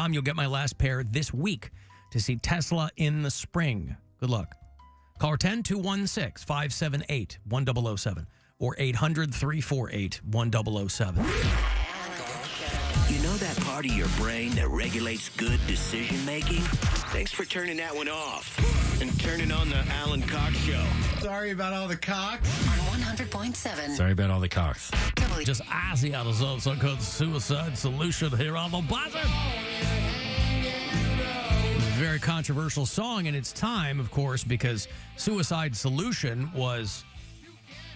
WMMS.com. You'll get my last pair this week to see Tesla in the spring. Good luck. Caller 10-216-578-1007 or 800-348-1007. You know that part of your brain that regulates good decision-making? Thanks for turning that one off and turning on the Alan Cox Show. Sorry about all the cocks. On 100.7. Sorry about all the cocks. Just Ozzy out of so-called Suicide Solution here on the Buzzard. Very controversial song in its time, of course, because Suicide Solution was,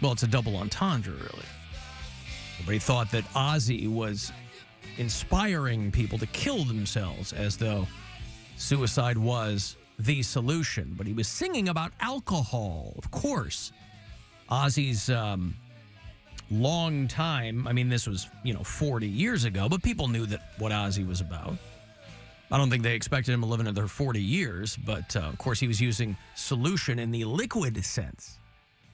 well, it's a double entendre, really. Everybody thought that Ozzy was inspiring people to kill themselves as though suicide was the solution. But he was singing about alcohol, of course. Ozzy's long time, I mean, this was, 40 years ago, but people knew that what Ozzy was about. I don't think they expected him to live another 40 years, but of course he was using solution in the liquid sense.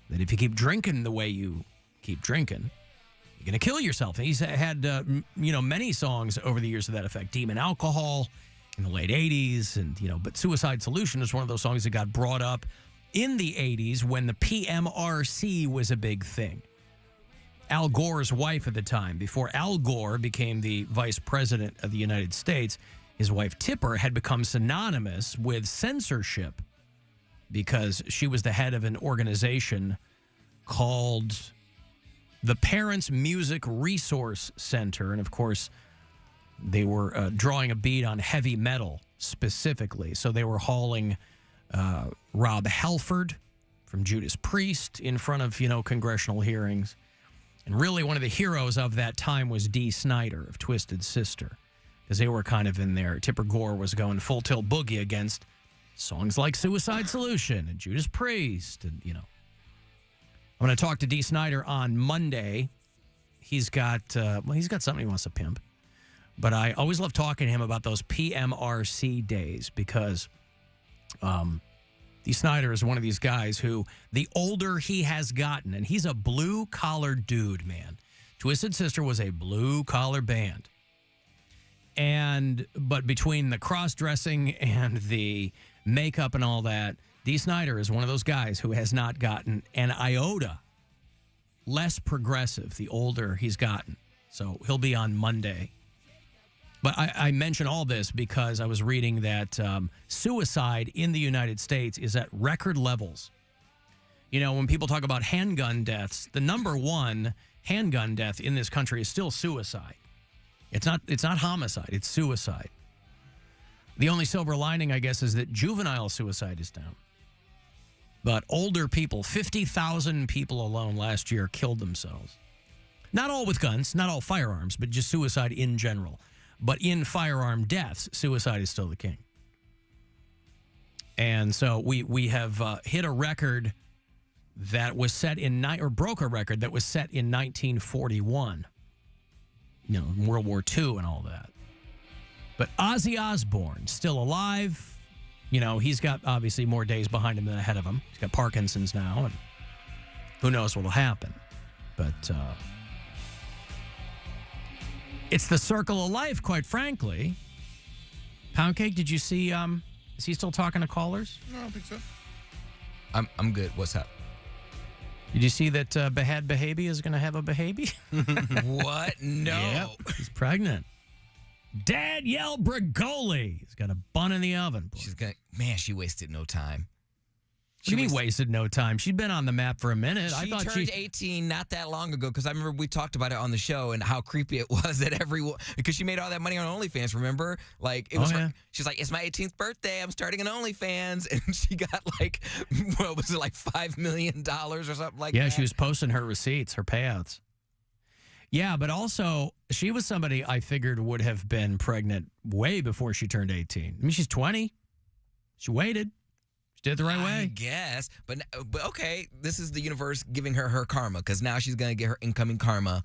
That if you keep drinking the way you keep drinking, you're going to kill yourself. And he's had, many songs over the years to that effect. Demon Alcohol in the late 80s. And, but Suicide Solution is one of those songs that got brought up in the 80s when the PMRC was a big thing. Al Gore's wife at the time, before Al Gore became the vice president of the United States, his wife Tipper had become synonymous with censorship because she was the head of an organization called the Parents Music Resource Center. And, of course, they were drawing a bead on heavy metal specifically. So they were hauling Rob Halford from Judas Priest in front of, congressional hearings. And really one of the heroes of that time was Dee Snider of Twisted Sister, because they were kind of in there. Tipper Gore was going full tilt boogie against songs like Suicide Solution and Judas Priest and, I'm going to talk to Dee Snider on Monday. He's got something he wants to pimp. But I always love talking to him about those PMRC days because Dee Snider is one of these guys who, the older he has gotten, and he's a blue-collar dude, man. Twisted Sister was a blue-collar band. But between the cross-dressing and the makeup and all that, Dee Snider is one of those guys who has not gotten an iota less progressive the older he's gotten. So he'll be on Monday. But I mention all this because I was reading that suicide in the United States is at record levels. When people talk about handgun deaths, the number one handgun death in this country is still suicide. It's not homicide, it's suicide. The only silver lining, I guess, is that juvenile suicide is down. But older people, 50,000 people alone last year killed themselves. Not all with guns, not all firearms, but just suicide in general. But in firearm deaths, suicide is still the king. And so we have hit a record that was set broke a record that was set in 1941. World War II and all that. But Ozzy Osbourne, still alive. He's got obviously more days behind him than ahead of him. He's got Parkinson's now, and who knows what will happen. But it's the circle of life, quite frankly. Poundcake, did you see, is he still talking to callers? No, I don't think so. I'm good. What's up? Did you see that Bhad Bhaby is going to have a baby? What? No. Yep, he's pregnant. Danielle Bregoli has got a bun in the oven. Boy. She wasted no time. What do you mean wasted no time? She'd been on the map for a minute. She turned 18 not that long ago because I remember we talked about it on the show and how creepy it was that everyone, because she made all that money on OnlyFans, remember? Like, it was she's like, it's my 18th birthday, I'm starting an OnlyFans, and she got like, what was it, like $5 million or something like that? Yeah, she was posting her receipts, her payouts. Yeah, but also, she was somebody I figured would have been pregnant way before she turned 18. I mean, she's 20. She waited. She did it the right way. I guess. But okay, this is the universe giving her karma, because now she's going to get her incoming karma.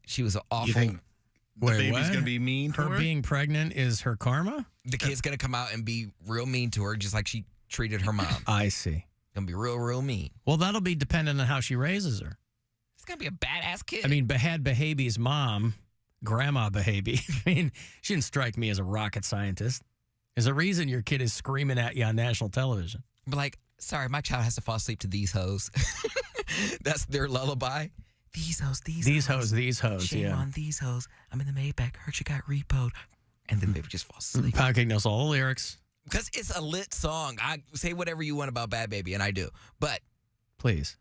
She was awful. You think the baby's going to be mean to her? Her being pregnant is her karma? The kid's going to come out and be real mean to her, just like she treated her mom. I see. Going to be real, real mean. Well, that'll be dependent on how she raises her. It's going to be a badass kid. I mean, Bhad Bhaby's mom Grandma Bhaby. I mean, she didn't strike me as a rocket scientist. There's a reason your kid is screaming at you on national television. But like, sorry, my child has to fall asleep to these hoes. That's their lullaby. These hoes, These hoes, Shame yeah. on these hoes. I'm in the Maybach. Heard you got repoed. And then baby just falls asleep. Poundcake knows all the lyrics. Because it's a lit song. I say whatever you want about Bhad Bhaby, and I do. But Please.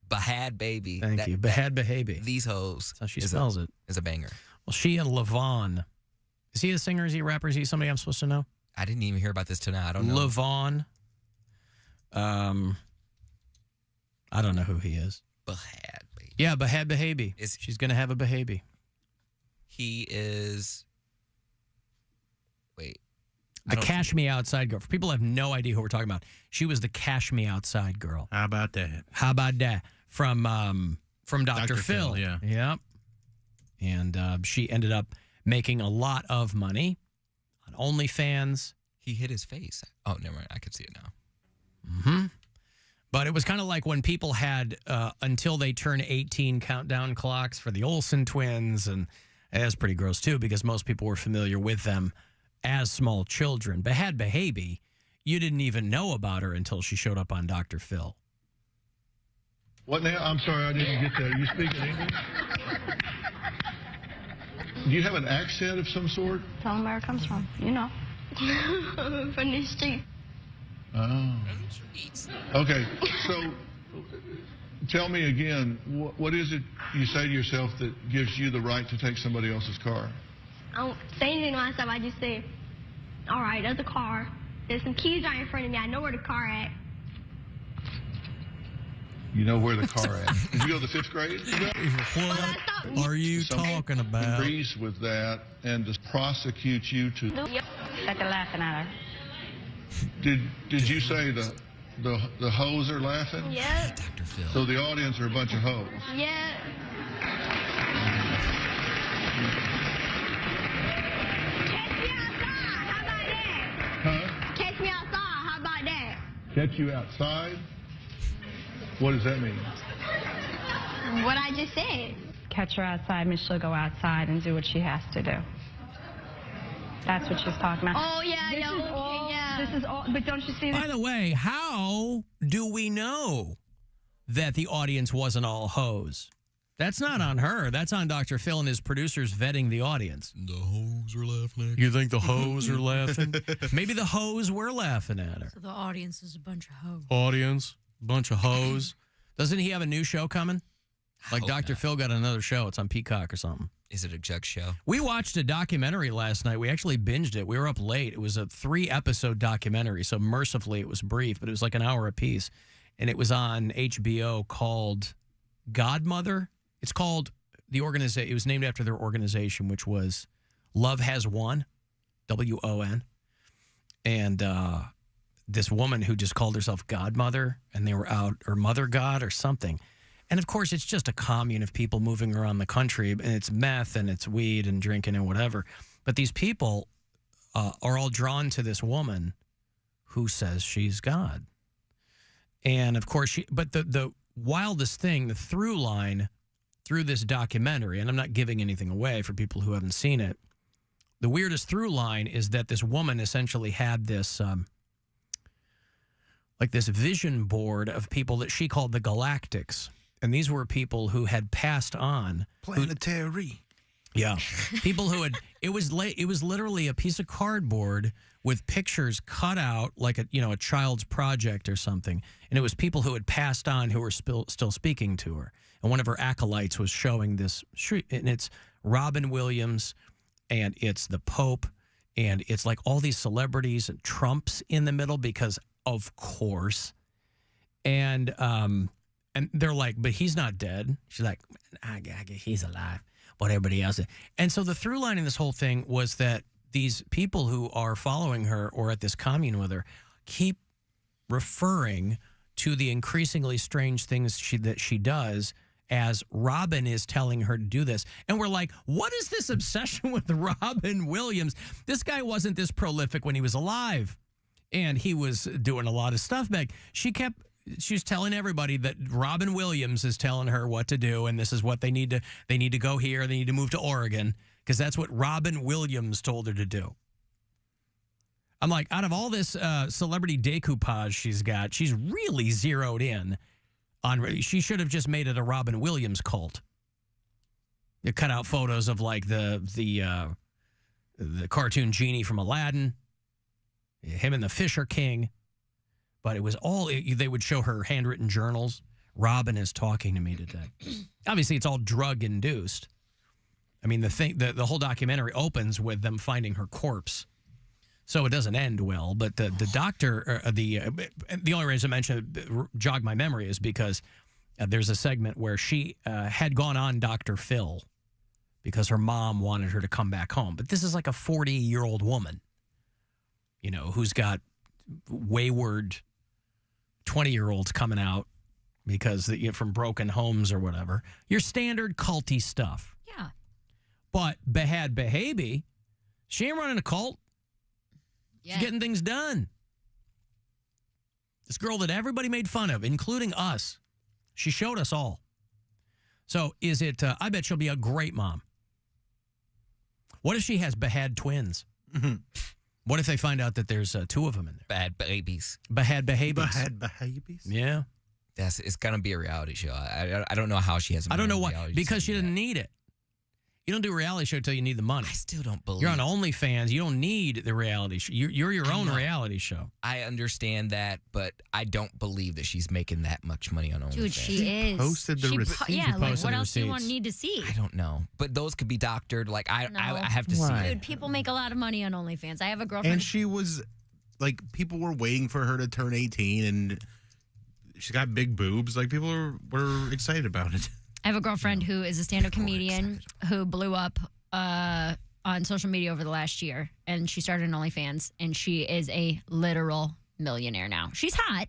Bhad Bhaby. Thank you. Bhad Bhaby. These hoes. That's how she spells it. Is a banger. Well, she and Levon. Is he a singer? Is he a rapper? Is he somebody I'm supposed to know? I didn't even hear about this till now. I don't know. Levon. I don't know who he is. Bhad Bhaby. Yeah, Bhad Bhaby. She's going to have a Bhaby. He is... Wait. The Cash Me Outside girl. For people who have no idea who we're talking about, she was the Cash Me Outside girl. How about that? How about that? From Dr. Phil. Yeah. Yep. And she ended up making a lot of money on OnlyFans. He hit his face. Oh, never mind. I can see it now. Mm-hmm. But it was kind of like when people had until they turn 18 countdown clocks for the Olsen twins. And that's pretty gross, too, because most people were familiar with them as small children. Bhad Bhaby, you didn't even know about her until she showed up on Dr. Phil. What now? I'm sorry, I didn't get that. Are you speaking English? Do you have an accent of some sort? Tell them where it comes from. You know. From the street. Oh. Okay, so tell me again, what is it you say to yourself that gives you the right to take somebody else's car? I don't say anything to myself. I just say, all right, there's a car. There's some keys right in front of me. I know where the car at. You know where the car at. Did you go to the 5th grade? What are you talking about? Agrees with that and to prosecute you to... Yep. Like they're laughing at her. Did you say the hoes are laughing? Yeah. Dr. Phil. So the audience are a bunch of hoes. Yeah. Catch me outside. How about that? Huh? Catch me outside. How about that? Catch you outside? What does that mean? What I just said. Catch her outside, and she'll go outside and do what she has to do. That's what she's talking about. Oh, yeah, This is all, but don't you see By the way, how do we know that the audience wasn't all hoes? That's not on her. That's on Dr. Phil and his producers vetting the audience. The hoes are laughing at You think the hoes are laughing? Maybe the hoes were laughing at her. So the audience is a bunch of hoes. Audience, bunch of hoes. Doesn't he have a new show coming? Like Hope Dr. not. Phil got another show. It's on Peacock or something. Is it a jug show? We watched a documentary last night. We actually binged it. We were up late. It was a 3-episode documentary, so mercifully it was brief, but it was like an hour apiece. And it was on HBO called Godmother. It's called the organization. It was named after their organization, which was Love Has Won, WON. And this woman who just called herself Godmother, and they were out, or Mother God or something. And, of course, it's just a commune of people moving around the country, and it's meth and it's weed and drinking and whatever. But these people are all drawn to this woman who says she's God. And, of course, but the wildest thing, the through line through this documentary, and I'm not giving anything away for people who haven't seen it, the weirdest through line is that this woman essentially had this like this vision board of people that she called the Galactics. And these were people who had passed on. Planetary. Yeah. People who had, it was literally a piece of cardboard with pictures cut out like a child's project or something. And it was people who had passed on who were still speaking to her. And one of her acolytes was showing this, and it's Robin Williams, and it's the Pope, and it's like all these celebrities, and Trump's in the middle because, of course. And they're like, but he's not dead. She's like, I guess he's alive. But everybody else is. And so the through line in this whole thing was that these people who are following her or at this commune with her keep referring to the increasingly strange things that she does as Robin is telling her to do this. And we're like, what is this obsession with Robin Williams? This guy wasn't this prolific when he was alive. And he was doing a lot of stuff back. She kept she's telling everybody that Robin Williams is telling her what to do, and this is what they need to go here. They need to move to Oregon because that's what Robin Williams told her to do. I'm like, out of all this celebrity decoupage she's got, she's really zeroed in on. She should have just made it a Robin Williams cult. You cut out photos of like the cartoon genie from Aladdin, him and the Fisher King, but it was all they would show her handwritten journals. Robin is talking to me today. Obviously, it's all drug induced. I mean, the whole documentary opens with them finding her corpse. So it doesn't end well, but the doctor, the only reason I mentioned jogged my memory is because there's a segment where she had gone on Dr. Phil because her mom wanted her to come back home. But this is like a 40-year-old woman, you know, who's got wayward 20-year-olds coming out because from broken homes or whatever. Your standard culty stuff. Yeah. But Bhad Bhaby, she ain't running a cult. Yeah. She's getting things done. This girl that everybody made fun of, including us, she showed us all. So is it, I bet she'll be a great mom. What if she has Bhad twins? Mm-hmm. What if they find out that there's two of them in there? Bhad babies. Bhad Bhabies. Bhad Bhabies? Yeah. It's going to be a reality show. I don't know how she has. I don't know why. Because she doesn't need it. You don't do a reality show until you need the money. I still don't believe. You're on OnlyFans. You don't need the reality show. You're your own reality show. I understand that, but I don't believe that she's making that much money on OnlyFans. Dude, she is. Posted the receipts. Yeah, like posted what the else do you receipts. need to see? I don't know, but those could be doctored. Like I have to see Why? it. Dude, people make a lot of money on OnlyFans. I have a girlfriend. And she was, like, people were waiting for her to turn 18, and she's got big boobs. Like, people were excited about it. I have a girlfriend who is a stand-up comedian who blew up on social media over the last year, and she started an OnlyFans, and she is a literal millionaire now. She's hot,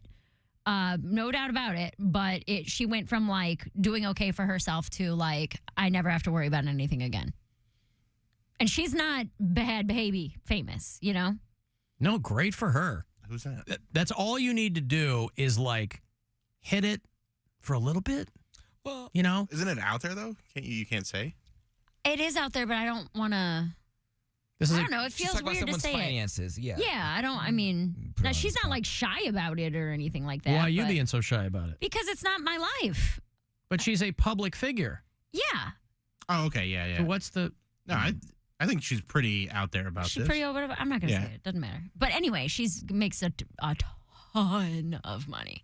no doubt about it, but she went from like doing okay for herself to like I never have to worry about anything again. And she's not Bhad Bhaby famous, you know? No, great for her. Who's that? That's all you need to do is like hit it for a little bit. Well, you know, Isn't it out there, though? You can't say? It is out there, but I don't want to. I don't know. It She's feels talking about weird to someone's say finances. Yeah. Yeah, I don't. I mean, Put now, on she's the not spot. like shy about it or anything like that. why are you but- being so shy about it? Because it's not my life. But she's a public figure. Yeah, Oh, okay, yeah. So what's the? No, I think she's pretty out there about she's this. pretty over. I'm not gonna Yeah. say it. Doesn't matter. But anyway, makes a ton of money.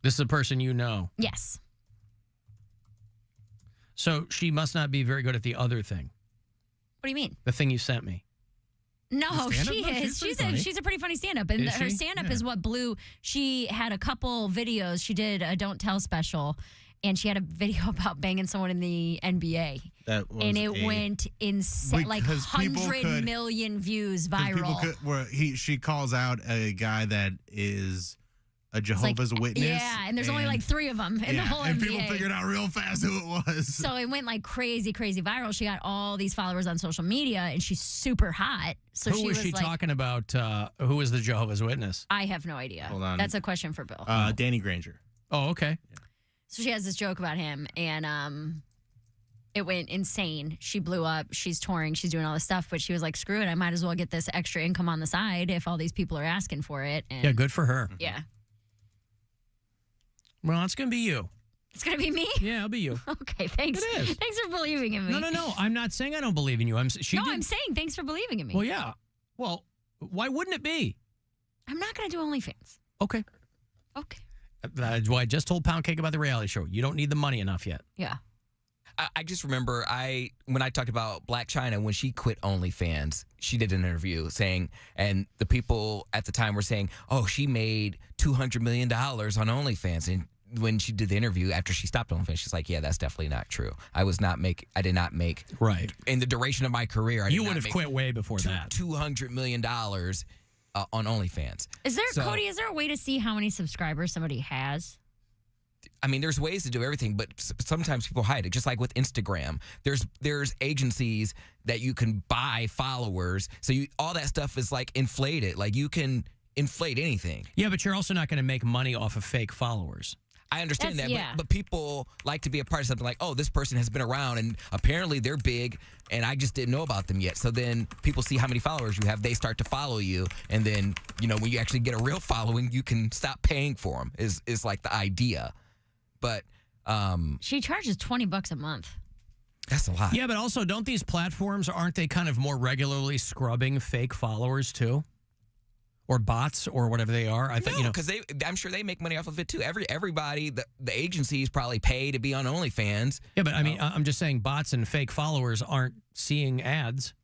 This is a person you know. Yes. So she must not be very good at the other thing. What do you mean? The thing you sent me. No, The stand-up? she No, is. she's pretty funny. She's a pretty funny stand-up, and Is her she? stand-up Yeah. is what blew. She had a couple videos. She did a Don't Tell special, and she had a video about banging someone in the NBA, That was and it went insane, like Because people 100 could- million views 'cause people viral. she calls out a guy that is a Jehovah's Witness. Yeah, and there's only like 3 of them in the whole and NBA. people figured out real fast who it was. So it went like crazy, crazy viral. She got all these followers on social media, and she's super hot. So Who was she like, talking about? Who was the Jehovah's Witness? I have no idea. Hold on. That's a question for Bill. Danny Granger. Oh, okay. So she has this joke about him, and it went insane. She blew up. She's touring. She's doing all this stuff, but she was like, screw it. I might as well get this extra income on the side if all these people are asking for it. And Yeah, good for her. Yeah. Well, it's going to be you. It's going to be me? Yeah, it'll be you. Okay, thanks. It is. Thanks for believing in me. No. I'm not saying I don't believe in you. I'm I'm saying thanks for believing in me. Well, yeah. Well, why wouldn't it be? I'm not going to do OnlyFans. Okay. Okay. That's why I just told Poundcake about the reality show. You don't need the money enough yet. Yeah. I just remember when I talked about Black China, when she quit OnlyFans, she did an interview saying, and the people at the time were saying, oh, she made $200 million on OnlyFans. And when she did the interview after she stopped OnlyFans, she's like, yeah, that's definitely not true. I did not make Right. in the duration of my career. You would have quit way before that. $200 million on OnlyFans. Cody, is there a way to see how many subscribers somebody has? I mean, there's ways to do everything, but sometimes people hide it. Just like with Instagram, there's agencies that you can buy followers, so all that stuff is like inflated. Like you can inflate anything. Yeah, but you're also not going to make money off of fake followers. I understand That's- that, yeah. but people like to be a part of something like, oh, this person has been around and apparently they're big and I just didn't know about them yet. So then people see how many followers you have, they start to follow you. And then, when you actually get a real following, you can stop paying for them is like the idea. But She charges $20 a month. that's a lot. Yeah, but also, don't these platforms, aren't they kind of more regularly scrubbing fake followers too? Or bots or whatever they are? I think, because I'm sure they make money off of it too. Everybody, the agencies probably pay to be on OnlyFans. Yeah, but I mean, I'm just saying bots and fake followers aren't seeing ads.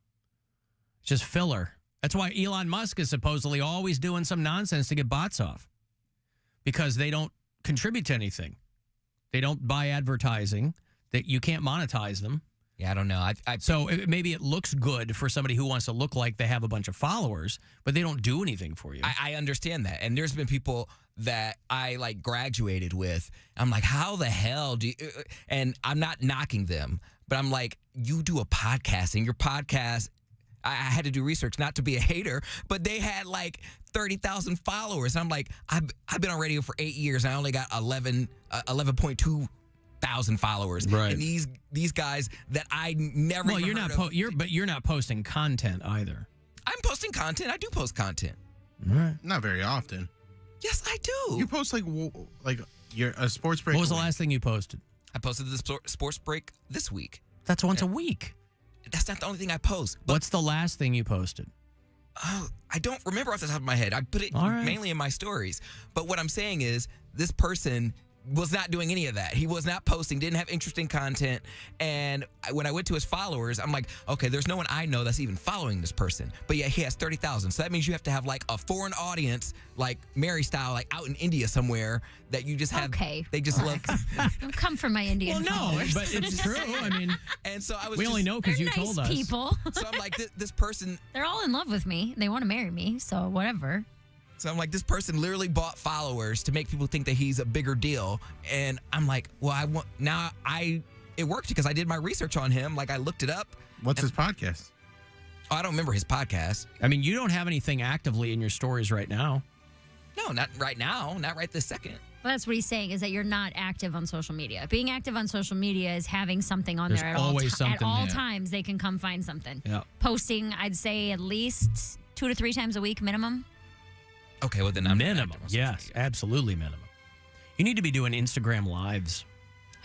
It's just filler. That's why Elon Musk is supposedly always doing some nonsense to get bots off. Because they don't contribute to anything. They don't buy advertising. That you can't monetize them. Yeah, I don't know. So maybe it looks good for somebody who wants to look like they have a bunch of followers, but they don't do anything for you. I understand that. And there's been people that I graduated with. I'm like, how the hell do you, and I'm not knocking them, but I'm like, you do a podcast and your podcast, I had to do research not to be a hater, but they had 30,000 followers. And I'm like, I've been on radio for 8 years and I only got 11.2 thousand followers, right? And these guys that I never. Well, you're not. But you're not posting content either. I'm posting content. I do post content. Right. Not very often. Yes, I do. You post you're a sports break. What was the last thing you posted? I posted the sports break this week. That's once a week. That's not the only thing I post. What's the last thing you posted? Oh, I don't remember off the top of my head. I put it mainly in my stories. But what I'm saying is, this person was not doing any of that. He was not posting, didn't have interesting content. And when I went to his followers, I'm like, okay, there's no one I know that's even following this person. But yeah, he has 30,000. So that means you have to have a foreign audience, like Mary style, out in India somewhere that you just have. Okay. They just love. Don't come for my Indian followers. But it's true. I mean, and so I was. We only know because you nice told us. People. So I'm like, this person. They're all in love with me. They want to marry me. So whatever. So I'm like, this person literally bought followers to make people think that he's a bigger deal. And I'm like, well, it worked because I did my research on him. I looked it up. What's his podcast? Oh, I don't remember his podcast. I mean, you don't have anything actively in your stories right now. No, not right now. Not right this second. Well, that's what he's saying, is that you're not active on social media. Being active on social media is having something on There's there always at all something. times. They can come find something. Yeah. Posting, I'd say at least 2 to 3 times a week minimum. Okay, well then I'm minimum. Yes, absolutely minimum. You need to be doing Instagram lives.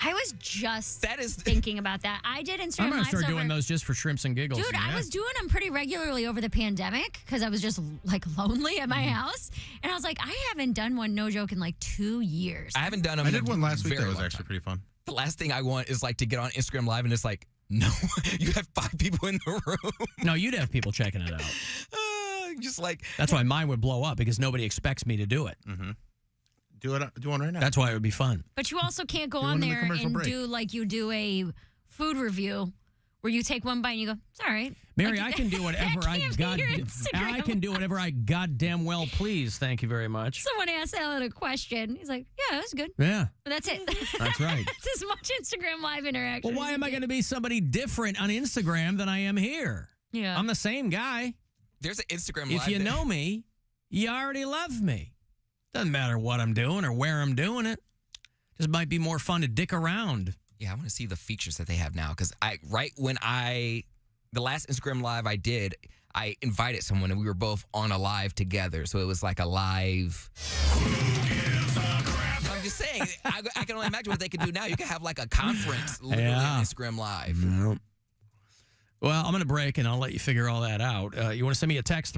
I was just thinking about that. I did Instagram I'm going to lives start doing those just for shrimps and giggles. Dude, I was doing them pretty regularly over the pandemic because I was just lonely at my house. And I was like, I haven't done one, no joke, in 2 years. I haven't done them. I did one last week that was actually pretty fun. The last thing I want is to get on Instagram Live and it's no, you have 5 people in the room. No, you'd have people checking it out. Just that's why mine would blow up because nobody expects me to do it. Mm-hmm. Do one right now. That's why it would be fun. But you also can't go on there and do you do a food review where you take one bite and you go, it's all right. Mary, I can do whatever I can do whatever I goddamn well please. Thank you very much. Someone asked Alan a question. He's like, yeah, that's good. Yeah. But that's it. That's right. It's as much Instagram Live interaction. Well, why am I going to be somebody different on Instagram than I am here? Yeah. I'm the same guy. There's an Instagram Live. If you know me, you already love me. Doesn't matter what I'm doing or where I'm doing it. Just might be more fun to dick around. Yeah, I want to see the features that they have now because the last Instagram Live I did, I invited someone and we were both on a live together. So it was like a live. I'm just saying, I can only imagine what they could do now. You can have a conference literally on Instagram Live. Nope. Well, I'm going to break and I'll let you figure all that out. You want to send me a text?